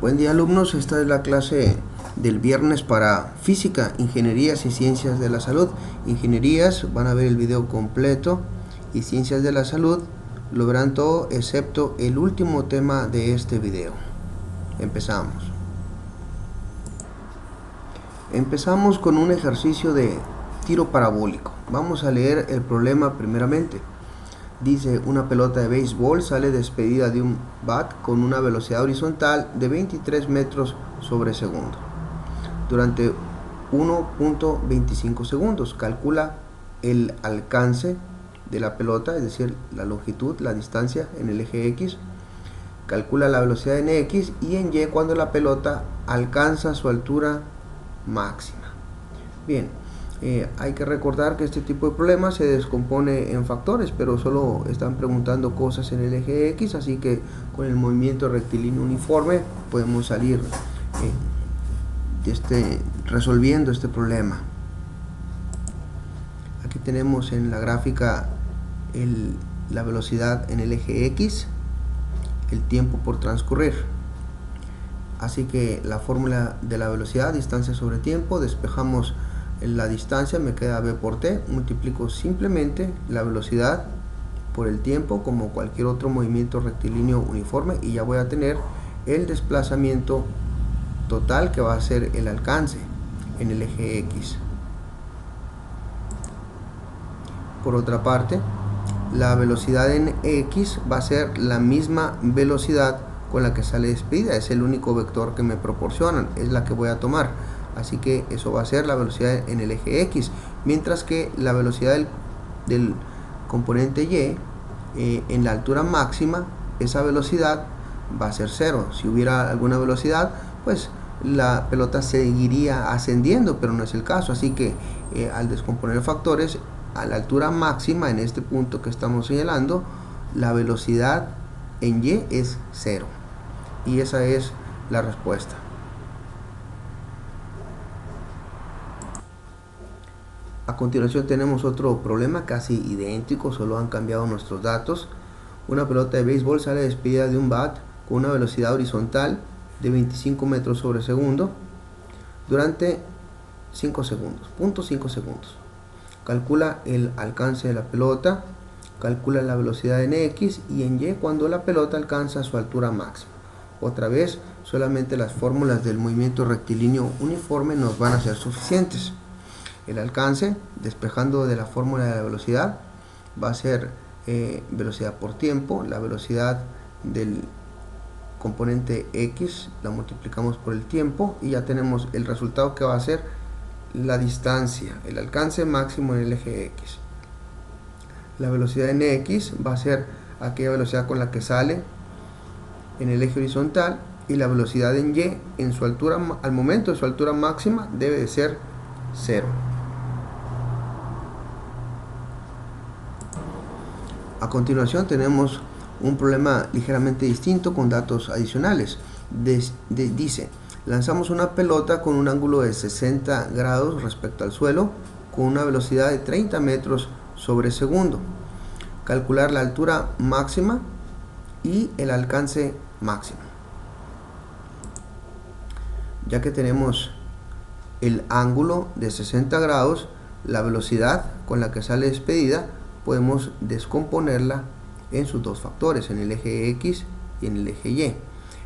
Buen día, alumnos, esta es la clase del viernes para Física, Ingenierías y Ciencias de la Salud. Ingenierías van a ver el video completo y Ciencias de la Salud lo verán todo excepto el último tema de este video. Empezamos. Empezamos con un ejercicio de tiro parabólico. Vamos a leer el problema primeramente. Dice, una pelota de béisbol sale despedida de un bat con una velocidad horizontal de 23 metros sobre segundo durante 1.25 segundos. Calcula el alcance de la pelota, es decir, la longitud, la distancia en el eje X. Calcula la velocidad en X y en Y cuando la pelota alcanza su altura máxima. Bien. Hay que recordar que este tipo de problemas se descompone en factores, pero solo están preguntando cosas en el eje X, así que con el movimiento rectilíneo uniforme podemos salir resolviendo este problema. Aquí tenemos en la gráfica la velocidad en el eje X, el tiempo por transcurrir. Así que la fórmula de la velocidad, distancia sobre tiempo, despejamos la distancia, me queda v por t, multiplico simplemente la velocidad por el tiempo como cualquier otro movimiento rectilíneo uniforme y ya voy a tener el desplazamiento total que va a ser el alcance en el eje X. Por otra parte, la velocidad en X va a ser la misma velocidad con la que sale despedida, es el único vector que me proporcionan, es la que voy a tomar. Así que eso va a ser la velocidad en el eje X, mientras que la velocidad del componente Y en la altura máxima, esa velocidad va a ser 0. Si hubiera alguna velocidad, pues la pelota seguiría ascendiendo, pero no es el caso. Así que al descomponer factores, a la altura máxima, en este punto que estamos señalando, la velocidad en Y es 0. Y esa es la respuesta. A continuación tenemos otro problema casi idéntico, solo han cambiado nuestros datos. Una pelota de béisbol sale despedida de un bat con una velocidad horizontal de 25 metros sobre segundo durante 5 segundos, 0.5 segundos. Calcula el alcance de la pelota, calcula la velocidad en X y en Y cuando la pelota alcanza su altura máxima. Otra vez, solamente las fórmulas del movimiento rectilíneo uniforme nos van a ser suficientes. El alcance, despejando de la fórmula de la velocidad, va a ser velocidad por tiempo. La velocidad del componente X la multiplicamos por el tiempo y ya tenemos el resultado que va a ser la distancia, el alcance máximo en el eje X. La velocidad en X va a ser aquella velocidad con la que sale en el eje horizontal, y la velocidad en Y en su altura, al momento de su altura máxima, debe de ser 0. A continuación tenemos un problema ligeramente distinto con datos adicionales. Dice, lanzamos una pelota con un ángulo de 60 grados respecto al suelo con una velocidad de 30 metros sobre segundo. Calcular la altura máxima y el alcance máximo. Ya que tenemos el ángulo de 60 grados, la velocidad con la que sale despedida, podemos descomponerla en sus dos factores, en el eje X y en el eje Y.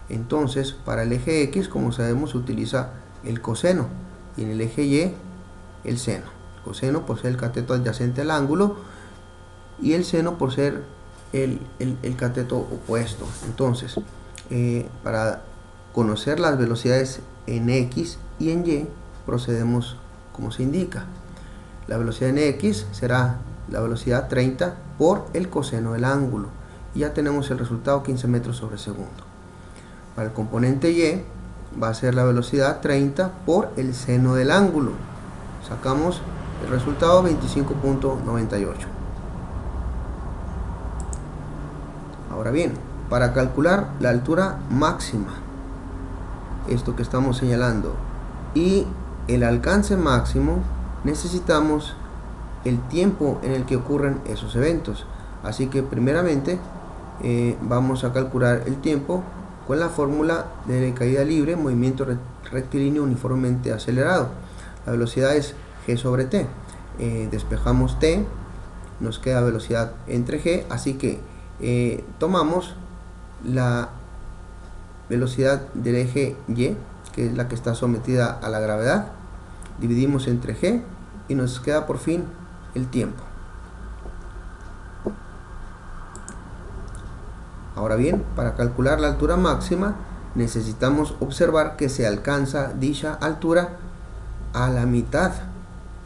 Entonces, para el eje X, como sabemos, se utiliza el coseno, y en el eje Y, el seno. El coseno por ser el cateto adyacente al ángulo y el seno por ser el cateto opuesto. Entonces, para conocer las velocidades en X y en Y, procedemos como se indica. La velocidad en X será la velocidad 30 por el coseno del ángulo, y ya tenemos el resultado 15 metros sobre segundo. Para el componente Y va a ser la velocidad 30 por el seno del ángulo, sacamos el resultado 25.98. Ahora bien, para calcular la altura máxima, esto que estamos señalando, y el alcance máximo, necesitamos el tiempo en el que ocurren esos eventos. Así que primeramente vamos a calcular el tiempo con la fórmula de caída libre, movimiento rectilíneo uniformemente acelerado. La velocidad es g sobre t. Despejamos t, nos queda velocidad entre g, así que tomamos la velocidad del eje y, que es la que está sometida a la gravedad, dividimos entre g y nos queda por fin el tiempo. Ahora bien, para calcular la altura máxima necesitamos observar que se alcanza dicha altura a la mitad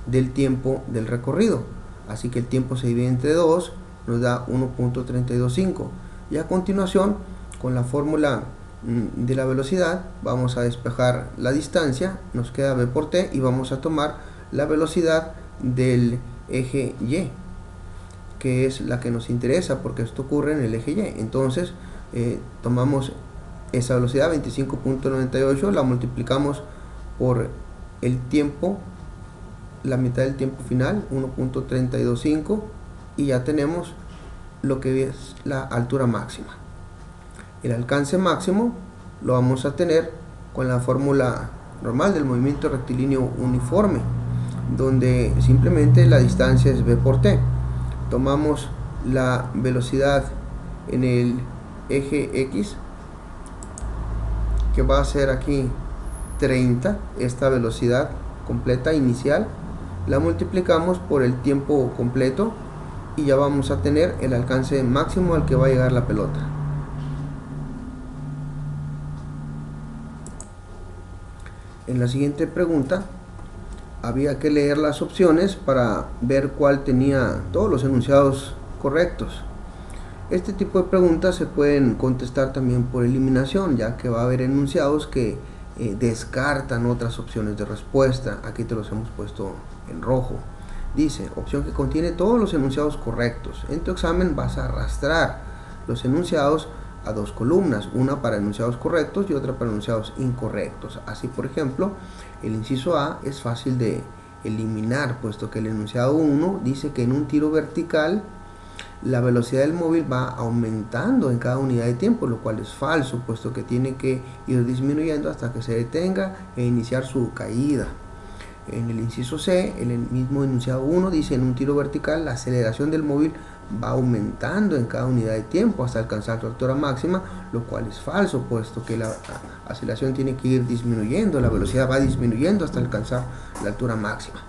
del tiempo del recorrido, así que el tiempo se divide entre 2, nos da 1.325, y a continuación, con la fórmula de la velocidad, vamos a despejar la distancia, nos queda v por t, y vamos a tomar la velocidad del eje y, que es la que nos interesa porque esto ocurre en el eje y. Entonces tomamos esa velocidad 25.98, la multiplicamos por el tiempo, la mitad del tiempo final, 1.325, y ya tenemos lo que es la altura máxima. El alcance máximo lo vamos a tener con la fórmula normal del movimiento rectilíneo uniforme, donde simplemente la distancia es v por t. Tomamos la velocidad en el eje X, que va a ser aquí 30, esta velocidad completa inicial, la multiplicamos por el tiempo completo y ya vamos a tener el alcance máximo al que va a llegar la pelota. En la siguiente pregunta había que leer las opciones para ver cuál tenía todos los enunciados correctos. Este tipo de preguntas se pueden contestar también por eliminación, ya que va a haber enunciados que descartan otras opciones de respuesta. Aquí te los hemos puesto en rojo. Dice, opción que contiene todos los enunciados correctos. En tu examen vas a arrastrar los enunciados a dos columnas, una para enunciados correctos y otra para enunciados incorrectos. Así, por ejemplo, el inciso A es fácil de eliminar, puesto que el enunciado 1 dice que en un tiro vertical la velocidad del móvil va aumentando en cada unidad de tiempo, lo cual es falso, puesto que tiene que ir disminuyendo hasta que se detenga e iniciar su caída. En el inciso C, el mismo enunciado 1 dice en un tiro vertical la aceleración del móvil va aumentando en cada unidad de tiempo hasta alcanzar su altura máxima, lo cual es falso, puesto que la aceleración tiene que ir disminuyendo, la velocidad va disminuyendo hasta alcanzar la altura máxima.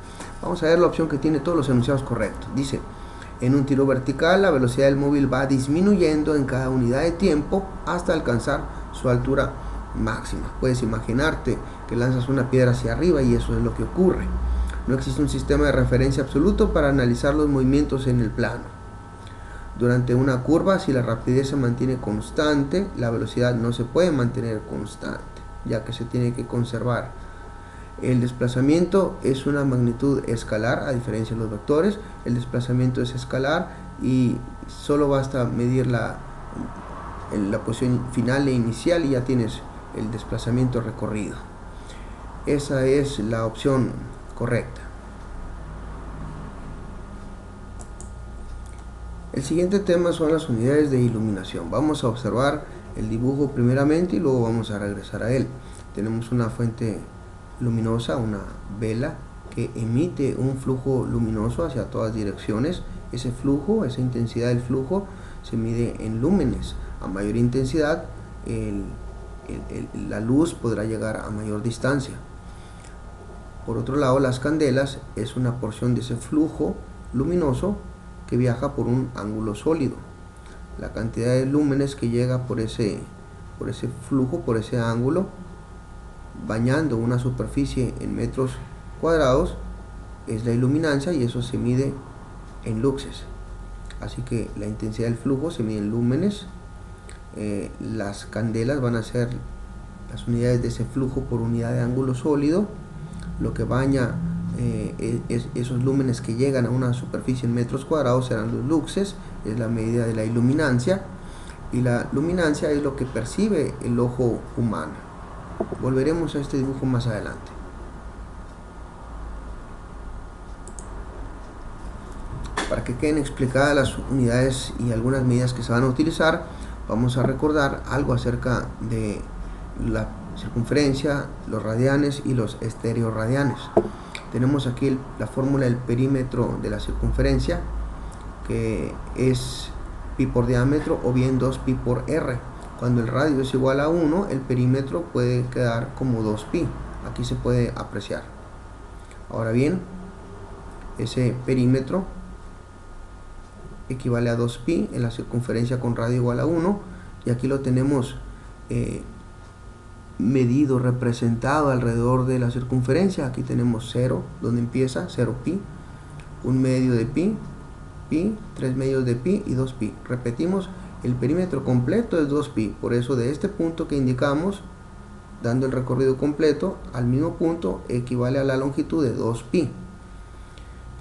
Vamos a ver la opción que tiene todos los enunciados correctos. Dice, en un tiro vertical la velocidad del móvil va disminuyendo en cada unidad de tiempo hasta alcanzar su altura máxima. Puedes imaginarte que lanzas una piedra hacia arriba y eso es lo que ocurre. No existe un sistema de referencia absoluto para analizar los movimientos en el plano. Durante una curva, si la rapidez se mantiene constante, la velocidad no se puede mantener constante, ya que se tiene que conservar. El desplazamiento es una magnitud escalar, a diferencia de los vectores. El desplazamiento es escalar y solo basta medir la posición final e inicial y ya tienes el desplazamiento recorrido. Esa es la opción correcta. El siguiente tema son las unidades de iluminación. Vamos a observar el dibujo primeramente y luego vamos a regresar a él. Tenemos una fuente luminosa, una vela que emite un flujo luminoso hacia todas direcciones. Ese flujo, esa intensidad del flujo se mide en lúmenes. A mayor intensidad la luz podrá llegar a mayor distancia. Por otro lado, las candelas es una porción de ese flujo luminoso que viaja por un ángulo sólido. La cantidad de lúmenes que llega por ese flujo, por ese ángulo, bañando una superficie en metros cuadrados, es la iluminancia, y eso se mide en luxes. Así que la intensidad del flujo se mide en lúmenes. Las candelas van a ser las unidades de ese flujo por unidad de ángulo sólido. Lo que baña esos lúmenes que llegan a una superficie en metros cuadrados serán los luxes, es la medida de la iluminancia, y la luminancia es lo que percibe el ojo humano. Volveremos a este dibujo más adelante. Para que queden explicadas las unidades y algunas medidas que se van a utilizar, vamos a recordar algo acerca de la circunferencia, los radianes y los estereoradianes. Tenemos aquí la fórmula del perímetro de la circunferencia, que es pi por diámetro o bien 2pi por r. Cuando el radio es igual a 1, el perímetro puede quedar como 2pi. Aquí se puede apreciar. Ahora bien, ese perímetro equivale a 2pi en la circunferencia con radio igual a 1, y aquí lo tenemos medido, representado alrededor de la circunferencia. Aquí tenemos 0, donde empieza 0pi, 1 medio de pi, pi, 3 medios de pi y 2pi. Repetimos, el perímetro completo es 2pi, por eso de este punto que indicamos, dando el recorrido completo al mismo punto, equivale a la longitud de 2pi.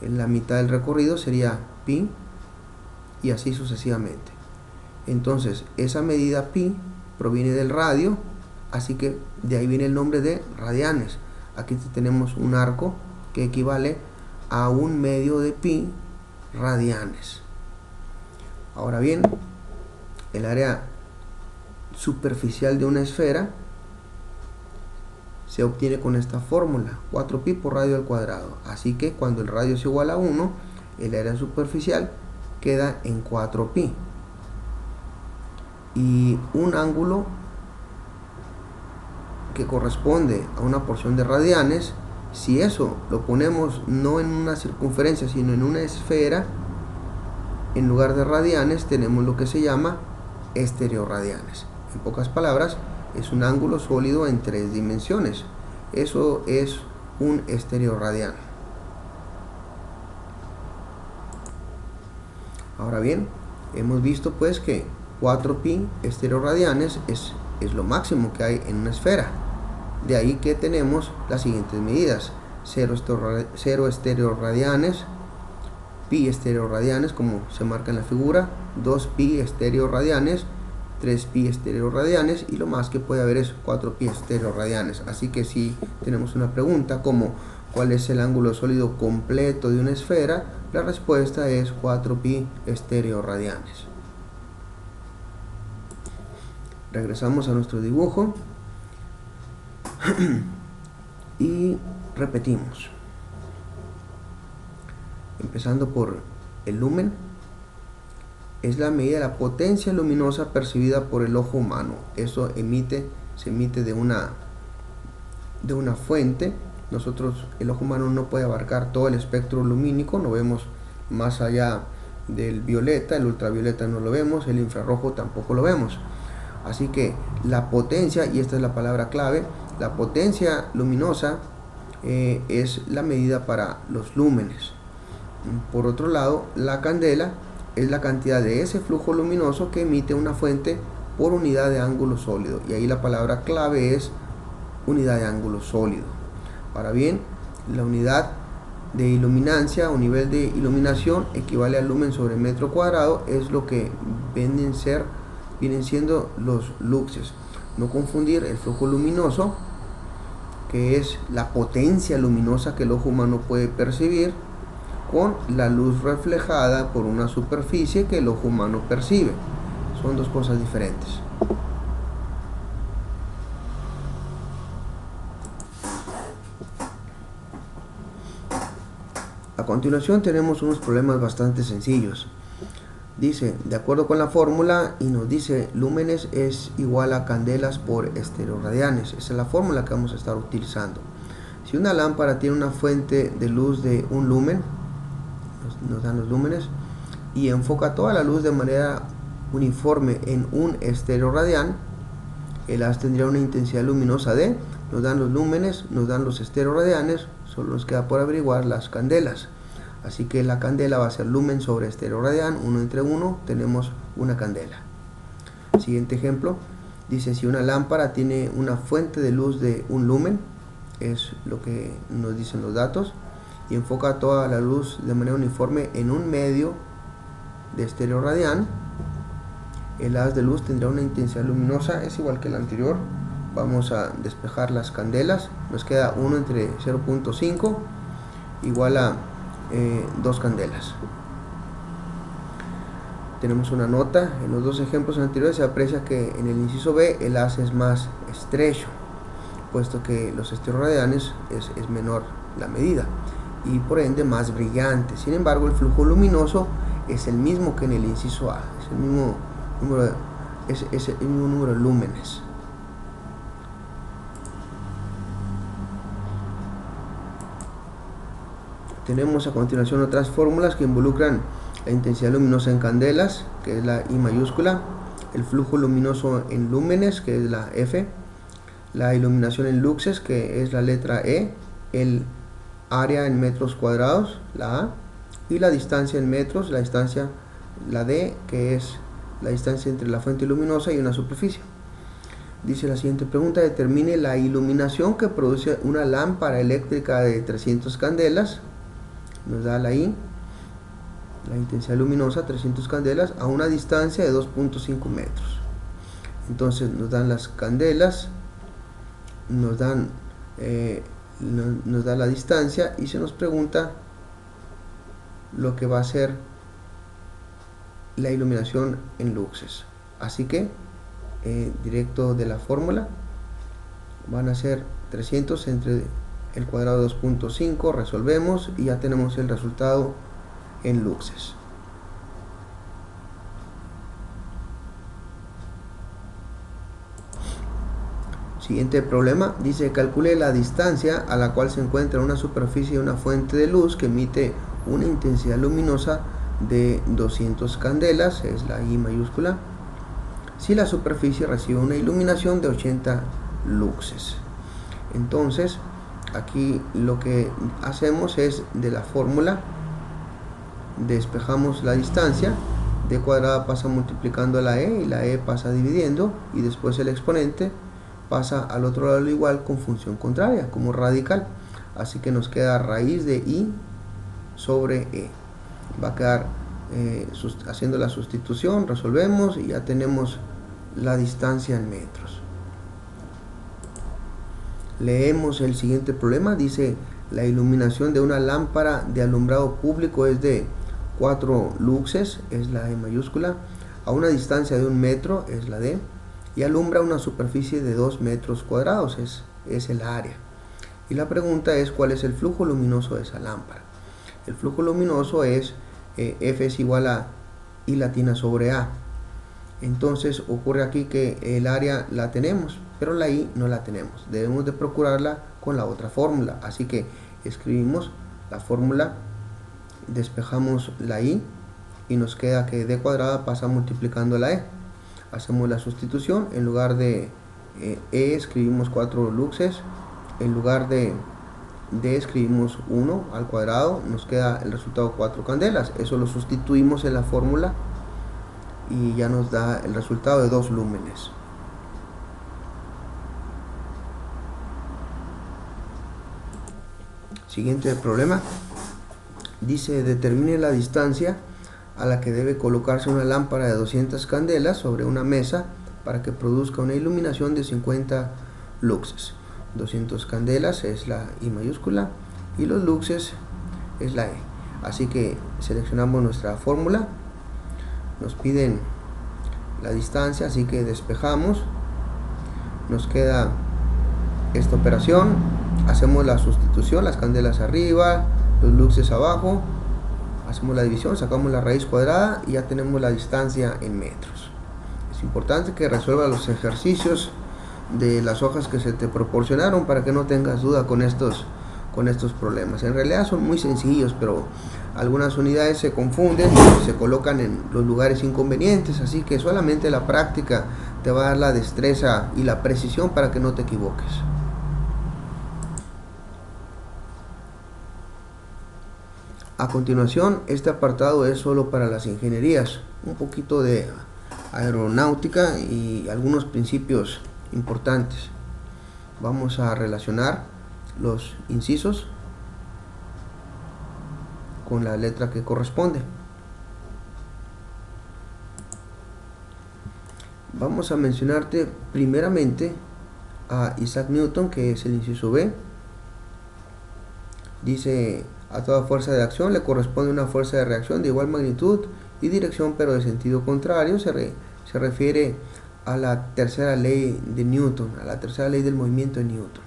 En la mitad del recorrido sería pi, y así sucesivamente. Entonces, esa medida pi proviene del radio, así que de ahí viene el nombre de radianes. Aquí tenemos un arco que equivale a 1 medio de pi radianes. Ahora bien, el área superficial de una esfera se obtiene con esta fórmula, 4pi por radio al cuadrado. Así que cuando el radio es igual a 1, el área superficial queda en 4pi. Y un ángulo que corresponde a una porción de radianes, si eso lo ponemos no en una circunferencia sino en una esfera, en lugar de radianes tenemos lo que se llama estereoradianes. En pocas palabras, es un ángulo sólido en 3 dimensiones. Eso es un estereoradiano. Ahora bien, hemos visto pues que 4pi estereoradianes es lo máximo que hay en una esfera. De ahí que tenemos las siguientes medidas: 0 estereoradianes, pi estereoradianes como se marca en la figura, 2pi estereoradianes, 3pi estereoradianes, y lo más que puede haber es 4pi estereoradianes. Así que si tenemos una pregunta como ¿cuál es el ángulo sólido completo de una esfera?, la respuesta es 4pi estereoradianes. Regresamos a nuestro dibujo y repetimos, empezando por el lumen. Es la medida de la potencia luminosa percibida por el ojo humano. Eso se emite de una fuente. Nosotros, el ojo humano no puede abarcar todo el espectro lumínico, no vemos más allá del violeta, el ultravioleta no lo vemos, el infrarrojo tampoco lo vemos. Así que la potencia, y esta es la palabra clave, la potencia luminosa es la medida para los lúmenes. Por otro lado, la candela es la cantidad de ese flujo luminoso que emite una fuente por unidad de ángulo sólido, y ahí la palabra clave es unidad de ángulo sólido. Ahora bien, la unidad de iluminancia o nivel de iluminación equivale al lumen sobre metro cuadrado, es lo que vienen siendo los luxes. No confundir el flujo luminoso, que es la potencia luminosa que el ojo humano puede percibir, con la luz reflejada por una superficie que el ojo humano percibe. Son dos cosas diferentes. A continuación tenemos unos problemas bastante sencillos. Dice, de acuerdo con la fórmula, y nos dice lúmenes es igual a candelas por estereoradianes. Esa es la fórmula que vamos a estar utilizando. Si una lámpara tiene una fuente de luz de 1 lumen, nos dan los lúmenes, y enfoca toda la luz de manera uniforme en un estereoradian, el haz tendría una intensidad luminosa de, nos dan los lúmenes, nos dan los estereoradianes, solo nos queda por averiguar las candelas. Así que la candela va a ser lumen sobre estereoradian, 1 entre 1, tenemos una candela. Siguiente ejemplo, dice si una lámpara tiene una fuente de luz de 1 lumen, es lo que nos dicen los datos, y enfoca toda la luz de manera uniforme en 1 medio de estereoradian, el haz de luz tendrá una intensidad luminosa, es igual que el anterior. Vamos a despejar las candelas, nos queda 1 entre 0.5 igual a 2 candelas. tenemos una nota. En los dos ejemplos anteriores se aprecia que en el inciso B el haz es más estrecho, puesto que los estereoradianes es menor la medida y por ende más brillante. Sin embargo, el flujo luminoso es el mismo que en el inciso A, es el mismo número de lúmenes. Tenemos a continuación otras fórmulas que involucran la intensidad luminosa en candelas, que es la I mayúscula, el flujo luminoso en lúmenes, que es la F, la iluminación en luxes, que es la letra E, el área en metros cuadrados, la A, y la distancia en metros, la distancia, la D, que es la distancia entre la fuente luminosa y una superficie. Dice la siguiente pregunta: determine la iluminación que produce una lámpara eléctrica de 300 candelas. Nos da la I, la intensidad luminosa, 300 candelas, a una distancia de 2.5 metros. Entonces nos dan las candelas, nos da la distancia y se nos pregunta lo que va a ser la iluminación en luxes. Así que directo de la fórmula van a ser 300 entre el cuadrado de 2.5, resolvemos y ya tenemos el resultado en luxes. Siguiente problema, dice: calcule la distancia a la cual se encuentra una superficie de una fuente de luz que emite una intensidad luminosa de 200 candelas, es la I mayúscula, si la superficie recibe una iluminación de 80 luxes. Entonces aquí lo que hacemos es, de la fórmula despejamos la distancia, d cuadrada pasa multiplicando la e y la e pasa dividiendo, y después el exponente pasa al otro lado igual con función contraria como radical, así que nos queda raíz de i sobre e. Va a quedar haciendo la sustitución, resolvemos y ya tenemos la distancia en metros. Leemos el siguiente problema. Dice: la iluminación de una lámpara de alumbrado público es de 4 luxes, es la E mayúscula, a una distancia de 1 metro, es la D, y alumbra una superficie de 2 metros cuadrados, es el área. Y la pregunta es: ¿cuál es el flujo luminoso de esa lámpara? El flujo luminoso es F es igual a I latina sobre A. Entonces ocurre aquí que el área la tenemos, pero la I no la tenemos. Debemos de procurarla con la otra fórmula. Así que escribimos la fórmula, despejamos la I y nos queda que d cuadrada pasa multiplicando la E. Hacemos la sustitución, en lugar de E escribimos 4 luxes, en lugar de D escribimos 1 al cuadrado, nos queda el resultado 4 candelas. Eso lo sustituimos en la fórmula y ya nos da el resultado de 2 lúmenes. Siguiente problema, dice: determine la distancia a la que debe colocarse una lámpara de 200 candelas sobre una mesa para que produzca una iluminación de 50 luxes. 200 candelas es la I mayúscula y los luxes es la E. Así que seleccionamos nuestra fórmula, nos piden la distancia, así que despejamos, nos queda esta operación, hacemos la sustitución, las candelas arriba, los luxes abajo, hacemos la división, sacamos la raíz cuadrada y ya tenemos la distancia en metros. Es importante que resuelvas los ejercicios de las hojas que se te proporcionaron para que no tengas duda con estos problemas. En realidad son muy sencillos, pero algunas unidades se confunden y se colocan en los lugares inconvenientes, así que solamente la práctica te va a dar la destreza y la precisión para que no te equivoques. A continuación, este apartado es solo para las ingenierías, un poquito de aeronáutica y algunos principios importantes. Vamos a relacionar los incisos con la letra que corresponde. Vamos a mencionarte primeramente a Isaac Newton, que es el inciso B. Dice: a toda fuerza de acción le corresponde una fuerza de reacción de igual magnitud y dirección, pero de sentido contrario. Se refiere a la tercera ley de Newton, a la tercera ley del movimiento de Newton.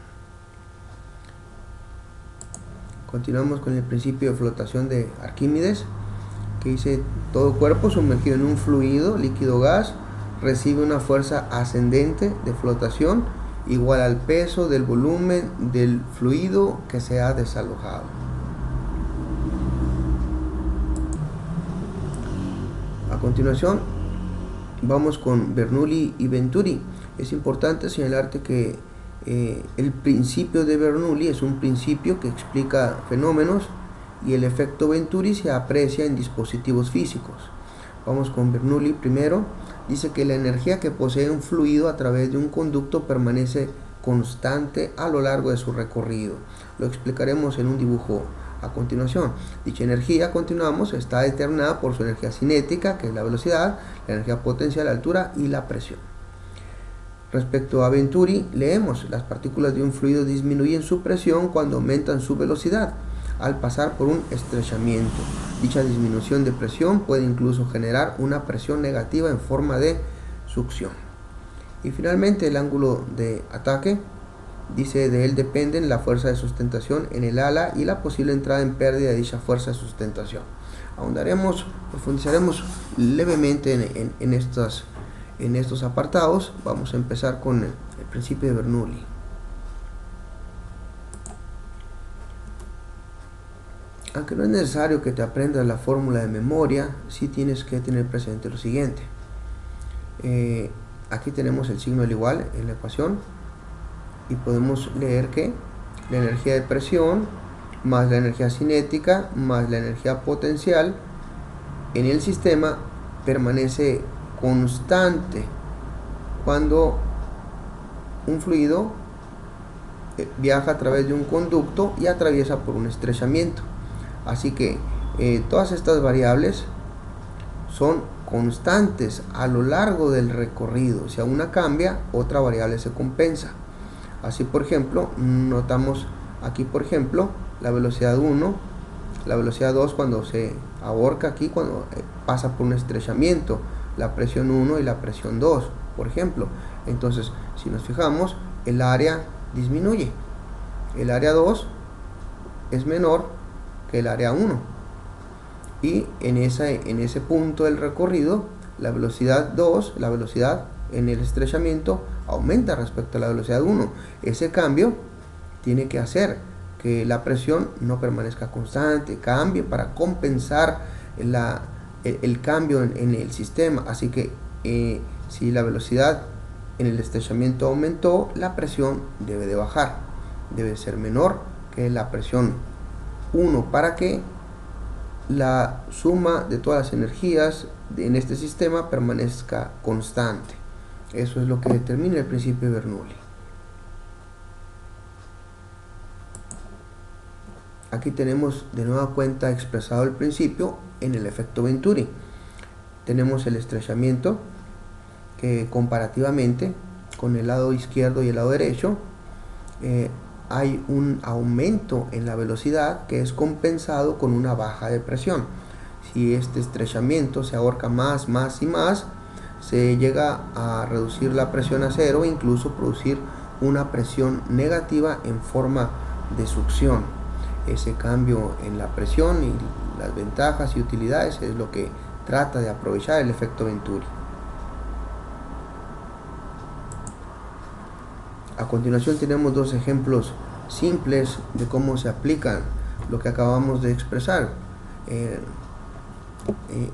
Continuamos con el principio de flotación de Arquímedes, que dice: todo cuerpo sumergido en un fluido, líquido o gas, recibe una fuerza ascendente de flotación igual al peso del volumen del fluido que se ha desalojado. A continuación vamos con Bernoulli y Venturi. Es importante señalarte que el principio de Bernoulli es un principio que explica fenómenos y el efecto Venturi se aprecia en dispositivos físicos. Vamos con Bernoulli primero. Dice que la energía que posee un fluido a través de un conducto permanece constante a lo largo de su recorrido. Lo explicaremos en un dibujo a continuación. Dicha energía, continuamos, está determinada por su energía cinética, que es la velocidad, la energía potencial, la altura y la presión. Respecto a Venturi, leemos: las partículas de un fluido disminuyen su presión cuando aumentan su velocidad al pasar por un estrechamiento. Dicha disminución de presión puede incluso generar una presión negativa en forma de succión. Y finalmente el ángulo de ataque, dice: de él dependen la fuerza de sustentación en el ala y la posible entrada en pérdida de dicha fuerza de sustentación. Ahondaremos, profundizaremos levemente en estos apartados. Vamos a empezar con el principio de Bernoulli. Aunque no es necesario que te aprendas la fórmula de memoria, sí tienes que tener presente lo siguiente. Aquí tenemos el signo del igual en la ecuación y podemos leer que la energía de presión más la energía cinética más la energía potencial en el sistema permanece constante cuando un fluido viaja a través de un conducto y atraviesa por un estrechamiento. Así que todas estas variables son constantes a lo largo del recorrido. Si una cambia, otra variable se compensa. Así, por ejemplo, notamos aquí, por ejemplo, la velocidad 1, la velocidad 2 cuando se ahorca aquí, cuando pasa por un estrechamiento, la presión 1 y la presión 2, por ejemplo. Entonces, si nos fijamos, el área disminuye. El área 2 es menor que el área 1. Y en ese punto del recorrido, la velocidad 2, la velocidad en el estrechamiento, aumenta respecto a la velocidad 1. Ese cambio tiene que hacer que la presión no permanezca constante, cambie para compensar el cambio en el sistema. Así que si la velocidad en el estrechamiento aumentó, la presión debe de bajar, debe ser menor que la presión 1 para que la suma de todas las energías en este sistema permanezca constante. Eso es lo que determina el principio de Bernoulli. Aquí tenemos de nueva cuenta expresado el principio en el efecto Venturi. Tenemos el estrechamiento que comparativamente con el lado izquierdo y el lado derecho hay un aumento en la velocidad que es compensado con una baja de presión. Si este estrechamiento se ahorca más y más, se llega a reducir la presión a cero e incluso producir una presión negativa en forma de succión. Ese cambio en la presión y las ventajas y utilidades es lo que trata de aprovechar el efecto Venturi. A continuación tenemos dos ejemplos simples de cómo se aplican lo que acabamos de expresar.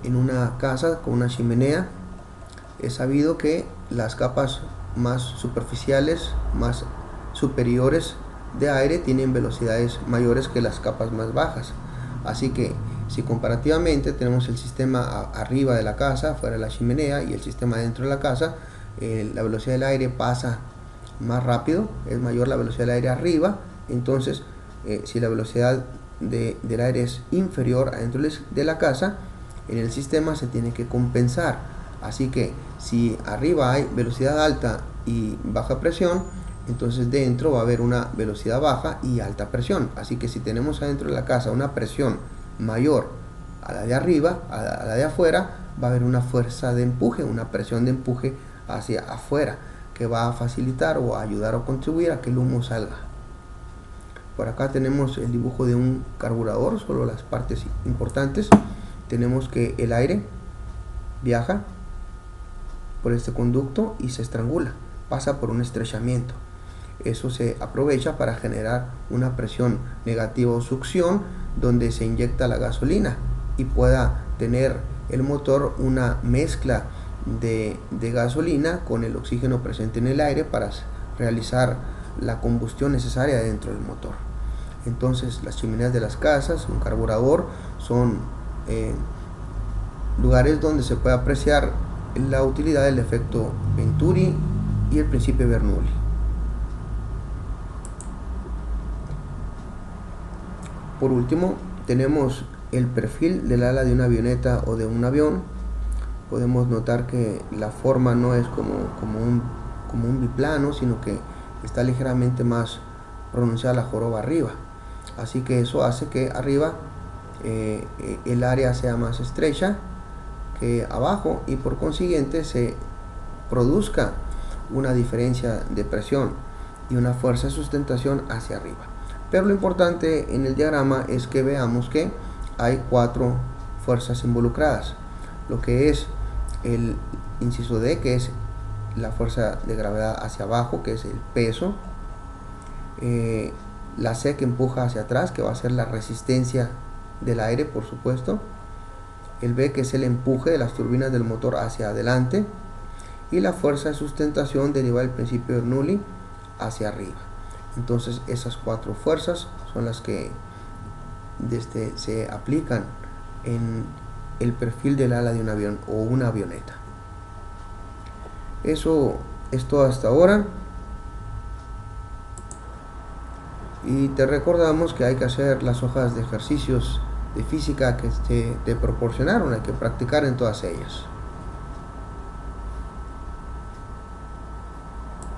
En una casa con una chimenea es sabido que las capas más superficiales, más superiores de aire tienen velocidades mayores que las capas más bajas. Así que si comparativamente tenemos el sistema arriba de la casa, fuera de la chimenea, y el sistema dentro de la casa, la velocidad del aire pasa más rápido, es mayor la velocidad del aire arriba. Entonces si la velocidad del aire es inferior adentro de la casa, en el sistema se tiene que compensar. Así que si arriba hay velocidad alta y baja presión, entonces dentro va a haber una velocidad baja y alta presión. Así que si tenemos adentro de la casa una presión mayor a la de arriba, a la de afuera, va a haber una fuerza de empuje, una presión de empuje hacia afuera, que va a facilitar o a ayudar o contribuir a que el humo salga. Por acá tenemos el dibujo de un carburador, solo las partes importantes. Tenemos que el aire viaja por este conducto y se estrangula, pasa por un estrechamiento. Eso se aprovecha para generar una presión negativa o succión, donde se inyecta la gasolina y pueda tener el motor una mezcla de gasolina con el oxígeno presente en el aire para realizar la combustión necesaria dentro del motor. Entonces, las chimeneas de las casas, un carburador, son lugares donde se puede apreciar la utilidad del efecto Venturi y el principio Bernoulli. Por último, tenemos el perfil del ala de una avioneta o de un avión. Podemos notar que la forma no es como un biplano, sino que está ligeramente más pronunciada la joroba arriba. Así que eso hace que arriba el área sea más estrecha que abajo, y por consiguiente se produzca una diferencia de presión y una fuerza de sustentación hacia arriba. Pero lo importante en el diagrama es que veamos que hay 4 fuerzas involucradas. Lo que es el inciso D, que es la fuerza de gravedad hacia abajo, que es el peso. La C, que empuja hacia atrás, que va a ser la resistencia del aire, por supuesto. El B, que es el empuje de las turbinas del motor hacia adelante. Y la fuerza de sustentación derivada del principio de Bernoulli hacia arriba. Entonces, esas 4 fuerzas son las que se aplican en el perfil del ala de un avión o una avioneta. Eso es todo hasta ahora, y te recordamos que hay que hacer las hojas de ejercicios de física que te proporcionaron, hay que practicar en todas ellas.